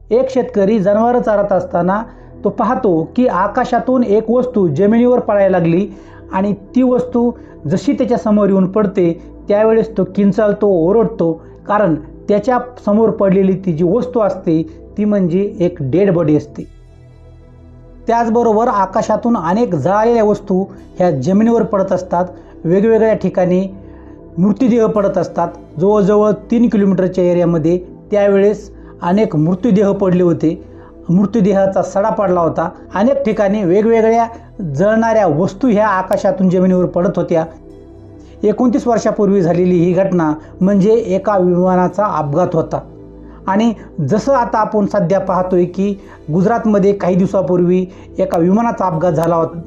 एक शेतकरी जनावरं चारत असताना तो पाहतो की आकाशातून एक वस्तू जमिनीवर पडायला लागली आणि ती वस्तू जशी त्याच्या समोर येऊन पडते त्यावेळेस तो किंचाळतो, ओरडतो, कारण त्याच्या समोर पडलेली ती जी वस्तू असते ती म्हणजे एक डेड बॉडी असते। त्याचबरोबर आकाशातून अनेक जळालेल्या वस्तू ह्या जमिनीवर पडत असतात, वेगवेगळ्या ठिकाणी मृतदेह पडत असतात। जवळजवळ 3 किलोमीटरच्या एरियामध्ये त्यावेळेस अनेक मृतदेह पडले होते, मृतदेहाचा सडा पडला होता। अनेक ठिकाणी वेगवेगळ्या जळणाऱ्या वस्तू ह्या आकाशातून जमिनीवर पडत होत्या। 29 वर्षापूर्वी झालेली ही घटना म्हणजे एका विमानाचा अपघात होता। आणि जसं आता आपण सध्या पाहतोय की गुजरातमध्ये काही दिवसापूर्वी एका विमानाचा अपघात झाला होता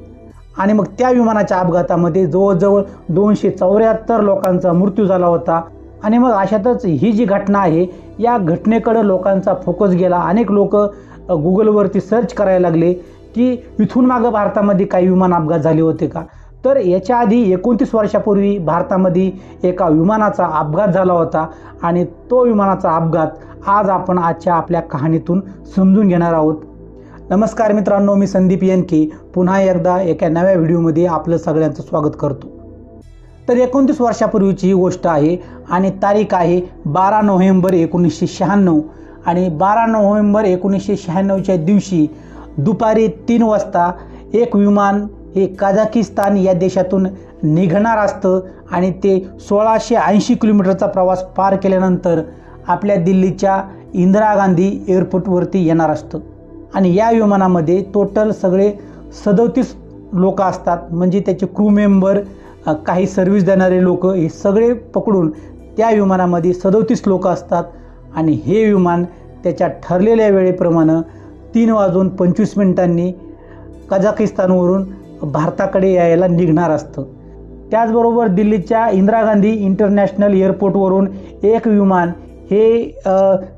आणि मग त्या विमानाच्या अपघातामध्ये जवळजवळ 274 लोकांचा मृत्यू झाला होता। आणि मग अशातच ही जी घटना आहे या घटनेकडे लोकांचा फोकस गेला। अनेक लोक गुगलवरती सर्च करायला लागले की इथून मागं भारतामध्ये काही विमान अपघात झाले होते का। तर याच्या आधी 29 वर्षापूर्वी भारतामध्ये एका विमानाचा अपघात झाला होता आणि तो विमानाचा अपघात आज आपण आजच्या आपल्या कहाणीतून समजून घेणार आहोत। नमस्कार मित्रांनो, मी संदीप येनके पुन्हा एकदा एका नव्या व्हिडिओमध्ये आपलं सगळ्यांचं स्वागत करतो। तर 29 वर्षापूर्वीची ही गोष्ट आहे आणि तारीख आहे 12 नोव्हेंबर 1996 आणि 12 नोव्हेंबर 1996च्या दिवशी दुपारी 3 वाजता एक विमान हे कझाकिस्तान या देशातून निघणार असतं आणि ते 1680 किलोमीटरचा प्रवास पार केल्यानंतर आपल्या दिल्लीच्या इंदिरा गांधी एअरपोर्टवरती येणार असतं। आणि या विमानामध्ये टोटल सगळे 37 लोक असतात, म्हणजे त्याचे क्रू मेंबर, काही सर्व्हिस देणारे लोक, हे सगळे पकडून त्या विमानामध्ये 37 लोक असतात। आणि हे विमान त्याच्या ठरलेल्या वेळेप्रमाणे 3:25 कझाकिस्तानवरून भारताकडे यायला निघणार असतं। त्याचबरोबर दिल्लीच्या इंदिरा गांधी इंटरनॅशनल एअरपोर्टवरून एक विमान हे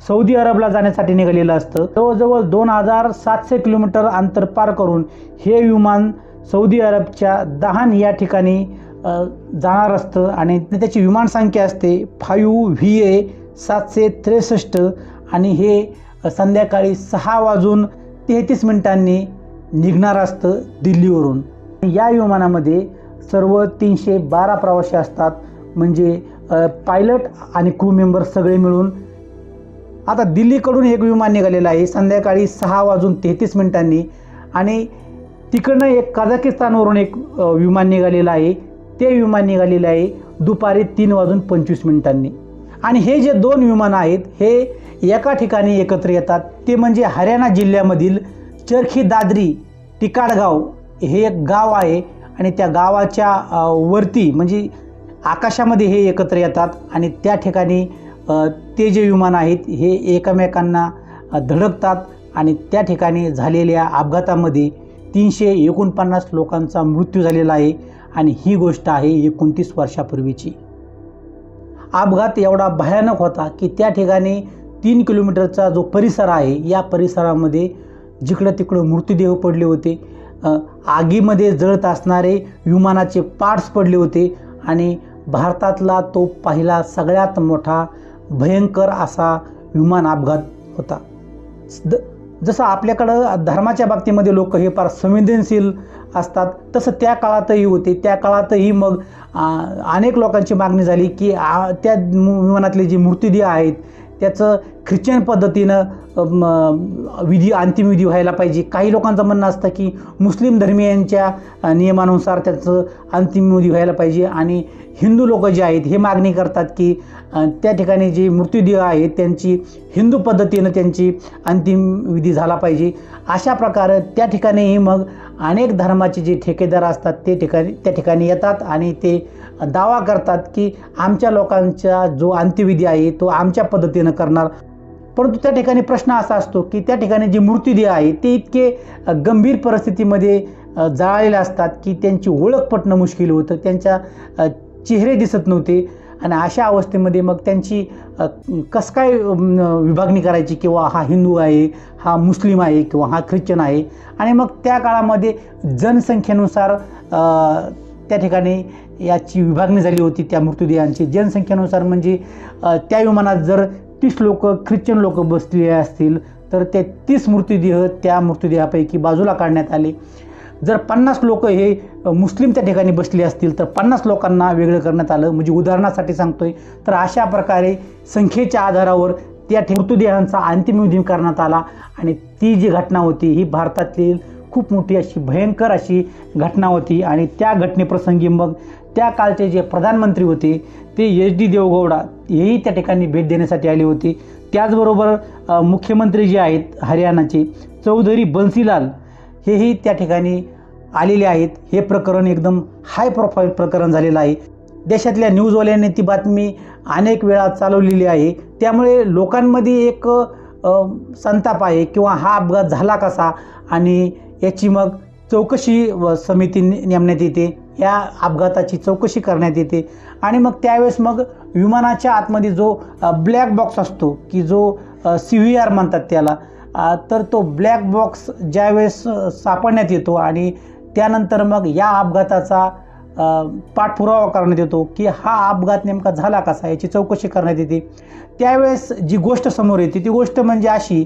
सौदी अरबला जाण्यासाठी निघालेलं असतं। जवळजवळ 2700 किलोमीटर अंतर पार करून हे विमान सौदी अरबच्या दहान या ठिकाणी जाणार असतं आणि त्याची विमान संख्या असते 5VA763 आणि हे संध्याकाळी 6:33 निघणार असतं दिल्लीवरून। या विमानामध्ये सर्व 312 प्रवासी असतात, म्हणजे पायलट आणि क्रू मेंबर सगळे मिळून। आता दिल्लीकडून एक विमान निघालेलं आहे संध्याकाळी 6:33 आणि तिकडनं एक कझाकिस्तानवरून एक विमान निघालेलं आहे, ते विमान निघालेलं आहे दुपारी 3:25 आणि हे जे दोन विमानं आहेत हे एका ठिकाणी एकत्र येतात, ते म्हणजे हरियाणा जिल्ह्यामधील चरखी दादरी टिकाडगाव हे एक गाव आहे आणि त्या गावाच्या वरती म्हणजे आकाशामध्ये हे एकत्र येतात आणि त्या ठिकाणी ते जे विमान आहेत हे एकमेकांना धडकतात आणि त्या ठिकाणी झालेल्या अपघातामध्ये 349 लोकांचा मृत्यू झालेला आहे आणि ही गोष्ट आहे 29 वर्षापूर्वीची। अपघात एवढा भयानक होता की त्या ठिकाणी 3 किलोमीटरचा जो परिसर आहे या परिसरामध्ये जिकडं तिकडं मृतदेह पडले होते, आगीमध्ये जळत असणारे विमानाचे पार्ट्स पडले होते आणि भारतातला तो पहिला सगळ्यात मोठा भयंकर असा विमान अपघात होता। जसं आपल्याकडं धर्माच्या बाबतीमध्ये लोक हे फार संवेदनशील असतात तसं त्या काळातही होते। त्या काळातही मग अनेक लोकांची मागणी झाली की त्या विमानातले जे मृतदेह आहेत त्याचं ख्रिश्चन पद्धतीनं अंतिम विधी व्हायला पाहिजे। काही लोकांचं म्हणणं असतं की मुस्लिम धर्मीयांच्या नियमानुसार त्याचं अंतिम विधी व्हायला पाहिजे आणि हिंदू लोक जे आहेत हे मागणी करतात की त्या ठिकाणी जे मृतदेह आहेत त्यांची हिंदू पद्धतीनं त्यांची अंतिम विधी झाला पाहिजे। अशा प्रकारे त्या ठिकाणीही मग अनेक धर्माचे जे ठेकेदार असतात ते त्या ठिकाणी येतात आणि ते दावा करतात की आमच्या लोकांचा जो अंत्यविधी आहे तो आमच्या पद्धतीनं करणार। परंतु त्या ठिकाणी प्रश्न असा असतो की त्या ठिकाणी जे मृतदेह आहेत ते इतके गंभीर परिस्थितीमध्ये जळालेले असतात की त्यांची ओळख पटणं मुश्किल होतं, त्यांच्या चेहरे दिसत नव्हते आणि अशा अवस्थेमध्ये मग त्यांची कसं काय विभागणी करायची किंवा हा हिंदू आहे, हा मुस्लिम आहे किंवा हा ख्रिश्चन आहे। आणि मग त्या काळामध्ये जनसंख्येनुसार त्या ठिकाणी याची विभागणी झाली होती त्या मृतदेहांची जनसंख्येनुसार। म्हणजे त्या विमानात जर 30 लोक ख्रिश्चन लोक बसलेले असतील तर ते 30 मृतदेह त्या मृतदेहापैकी बाजूला काढण्यात आले. जर 50 लोक हे मुस्लिम त्या ठिकाणी बसले असतील तर 50 लोकांना वेगळं करण्यात आलं. म्हणजे उदाहरणासाठी सांगतोय. तर अशा प्रकारे संख्येच्या आधारावर त्या मृतदेहांचा अंतिमविधी करण्यात आला. आणि ती जी घटना होती ही भारतातील खूप मोठी अशी भयंकर अशी घटना होती. आणि त्या घटनेप्रसंगी मग त्या काळचे जे प्रधानमंत्री होते ते HD देवेगौडा हेही त्या ठिकाणी भेट देण्यासाठी आले होते. त्याचबरोबर मुख्यमंत्री जे आहेत हरियाणाचे चौधरी बन्सीलाल हेही त्या ठिकाणी आलेले आहेत. हे प्रकरण एकदम हाय प्रोफाईल प्रकरण झालेलं आहे. देशातल्या न्यूजवाल्यांनी ती बातमी अनेक वेळा चालवलेली आहे. त्यामुळे लोकांमध्ये एक संताप आहे किंवा हा अपघात झाला कसा आणि याची मग चौकशी समिती नेमण्यात येते. या अपघाताची चौकशी करण्यात येते. आणि मग त्यावेळेस मग विमानाच्या आतमध्ये जो ब्लॅक बॉक्स असतो की जो CVR म्हणतात त्याला, तर तो ब्लॅक बॉक्स ज्यावेळेस सापडण्यात येतो आणि त्यानंतर मग या अपघाताचा पाठपुरावा करण्यात येतो की हा अपघात नेमका झाला कसा याची चौकशी करण्यात येते. त्यावेळेस जी गोष्ट समोर येते ती गोष्ट म्हणजे अशी,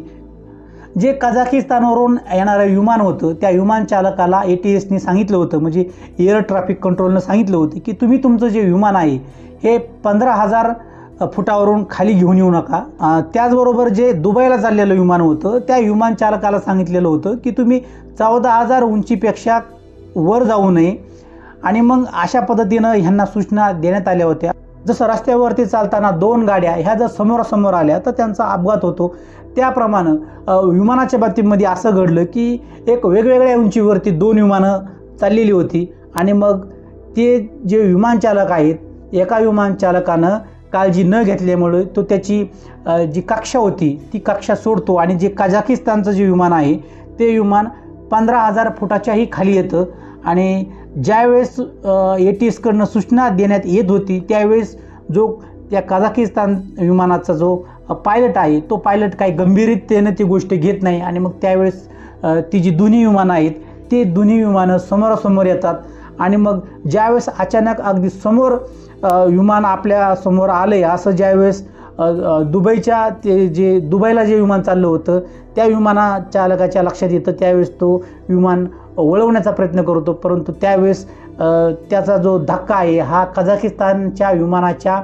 जे कझाकिस्तानवरून येणारं विमान होतं त्या विमान चालकाला ATSने सांगितलं होतं, म्हणजे एअर ट्रॅफिक कंट्रोलनं सांगितलं होतं की तुम्ही तुमचं जे विमान आहे हे 15,000 फुटावरून खाली घेऊन येऊ नका. त्याचबरोबर जे दुबईला चाललेलं विमान होतं त्या विमान चालकाला सांगितलेलं होतं की तुम्ही 14,000 उंचीपेक्षा वर जाऊ नये. आणि मग अशा पद्धतीनं ह्यांना सूचना देण्यात आल्या होत्या. जसं रस्त्यावरती चालताना 2 गाड्या ह्या जर समोरासमोर आल्या तर त्यांचा अपघात होतो, त्याप्रमाणे विमानाच्या बाबतीमध्ये असं घडलं की एक वेगवेगळ्या उंचीवरती 2 विमानं चाललेली होती. आणि मग ते जे विमान चालक आहेत, एका विमान चालकानं काळजी न घेतल्यामुळे तो त्याची जी कक्षा होती ती कक्षा सोडतो आणि जे कझाकिस्तानचं जे विमान आहे ते विमान 15,000 फुटाच्याही खाली येतं. आणि ज्यावेळेस ATSकडनं सूचना देण्यात येत होती त्यावेळेस जो त्या कझाकिस्तान विमानाचा जो पायलट आहे तो पायलट काही गंभीरतेने ती गोष्ट घेत नाही. आणि मग त्यावेळेस ती जी दोन्ही विमानं आहेत ते दोन्ही विमानं समोरासमोर येतात. आणि मग ज्यावेळेस अचानक अगदी समोर विमान आपल्या समोर आले असं ज्यावेळेस दुबईच्या ते जे दुबईला जे विमान चाललं होतं त्या विमाना चालकाच्या लक्षात येतं, त्यावेळेस तो विमान वळवण्याचा प्रयत्न करतो. परंतु त्यावेळेस त्याचा जो धक्का आहे हा कझाकिस्तानच्या विमानाच्या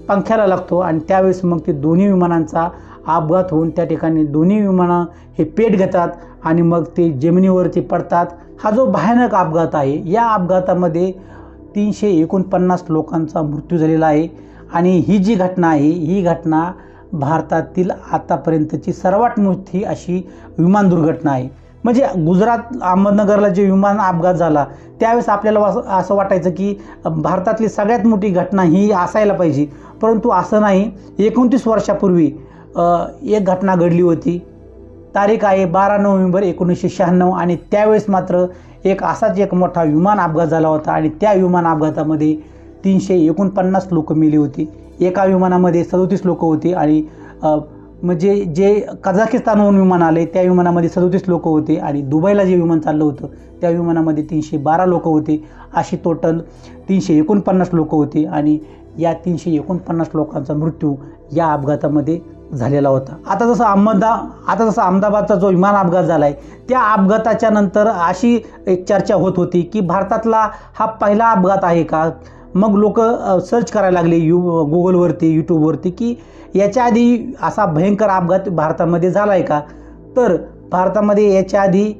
पंख्याला लागतो आणि त्यावेळेस मग ते दोन्ही विमानांचा अपघात होऊन त्या ठिकाणी दोन्ही विमानं हे पेट घेतात आणि मग ते जमिनीवरती पडतात. हा जो भयानक अपघात आहे या अपघातामध्ये 349 लोकांचा मृत्यू झालेला आहे. आणि ही जी घटना आहे ही घटना भारतातील आतापर्यंतची सर्वात मोठी अशी विमान दुर्घटना आहे. म्हणजे गुजरात अहमदनगरला जे विमान अपघात झाला त्यावेळेस आपल्याला असं वाटायचं की भारतातली सगळ्यात मोठी घटना ही असायला पाहिजे, परंतु असं नाही. 29 वर्षापूर्वी एक घटना घडली होती. तारीख आहे 12 नोव्हेंबर 1996 आणि त्यावेळेस मात्र असाच एक मोठा विमान अपघात झाला होता आणि त्या विमान अपघातामध्ये 349 लोक मेली होती. एका विमानामध्ये 37 लोक होती आणि म्हणजे जे कझाकिस्तानवरून विमान आले त्या विमानामध्ये 37 लोक होते आणि दुबईला जे विमान चाललं होतं त्या विमानामध्ये 312 लोक होते. अशी टोटल 349 लोक होते आणि या 349 लोकांचा मृत्यू या अपघातामध्ये झालेला होता. आता जसं अहमदाबादचा जो विमान अपघात झाला आहे त्या अपघाताच्या नंतर अशी एक चर्चा होत होती की भारतातला हा पहिला अपघात आहे का. मग लोक सर्च करायला लागले गुगलवरती यूट्यूबवरती की याच्या आधी असा भयंकर अपघात भारतामध्ये झाला आहे का. तर भारतामध्ये याच्या आधी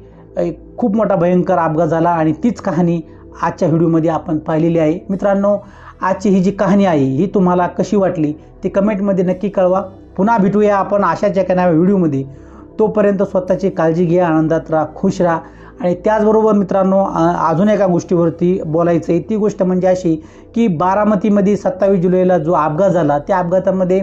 खूप मोठा भयंकर अपघात झाला आणि तीच कहाणी आजच्या व्हिडिओमध्ये आपण पाहिलेली आहे. मित्रांनो, आजची ही जी कहाणी आहे ही तुम्हाला कशी वाटली ते कमेंटमध्ये नक्की कळवा. पुन्हा भेटूया आपण अशाच एका नव्या व्हिडिओमध्ये. तोपर्यंत स्वतःची काळजी घ्या, आनंदात राहा, खुश राहा. आणि त्याचबरोबर मित्रांनो अजून एका गोष्टीवरती बोलायचं आहे. ती गोष्ट म्हणजे अशी की बारामतीमध्ये 27 जुलैला जो अपघात झाला त्या अपघातामध्ये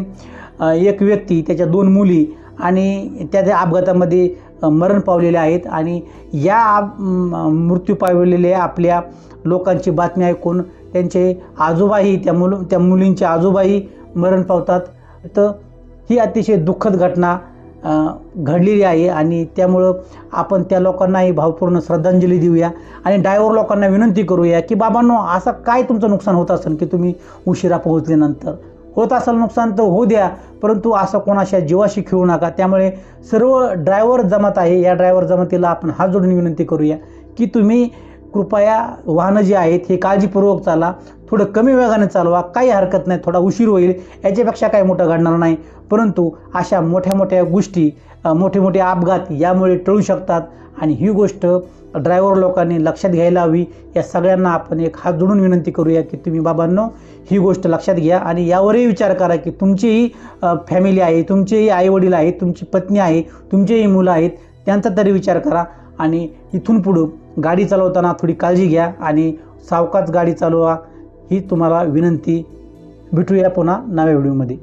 एक व्यक्ती, त्याच्या 2 मुली आणि त्या अपघातामध्ये मरण पावलेले आहेत. आणि या मृत्यू पावलेल्या आपल्या लोकांची बातमी ऐकून त्यांचे आजोबाही त्या मुलींचे आजोबाही मरण पावतात. तर ही अतिशय दुःखद घटना घडलेली आहे आणि त्यामुळं आपण त्या लोकांनाही भावपूर्ण श्रद्धांजली देऊया आणि ड्रायव्हर लोकांना विनंती करूया की बाबांनो असं काय तुमचं नुकसान होत असेल की तुम्ही उशिरा पोहोचल्यानंतर. होत असेल नुकसान तर होऊ द्या, परंतु असं कोणाच्या जीवाशी खेळू नका. त्यामुळे सर्व ड्रायव्हर जमात आहे, या ड्रायव्हर जमातीला आपण हात जोडून विनंती करूया की तुम्ही कृपया वाहनं जी आहेत हे काळजीपूर्वक चाला, थोडं कमी वेगाने चालवा, काही हरकत नाही, थोडा उशीर होईल, याच्यापेक्षा काही मोठं घडणार नाही. परंतु अशा मोठ्या मोठ्या गोष्टी, मोठे मोठे अपघात यामुळे टळू शकतात आणि ही गोष्ट ड्रायव्हर लोकांनी लक्षात घ्यायला हवी. या सगळ्यांना आपण एक हात जोडून विनंती करूया की तुम्ही बाबांनो ही गोष्ट लक्षात घ्या आणि यावरही विचार करा की तुमचीही फॅमिली आहे, तुमचेही आईवडील आहेत, तुमची पत्नी आहे, तुमचेही मुलं आहेत, त्यांचा तरी विचार करा. आणि इथून पुढं गाडी चालवताना थोडी काळजी घ्या आणि सावकाश गाडी चालवा ही तुम्हाला विनंती. भेटूया पुन्हा नव्या व्हिडिओमध्ये.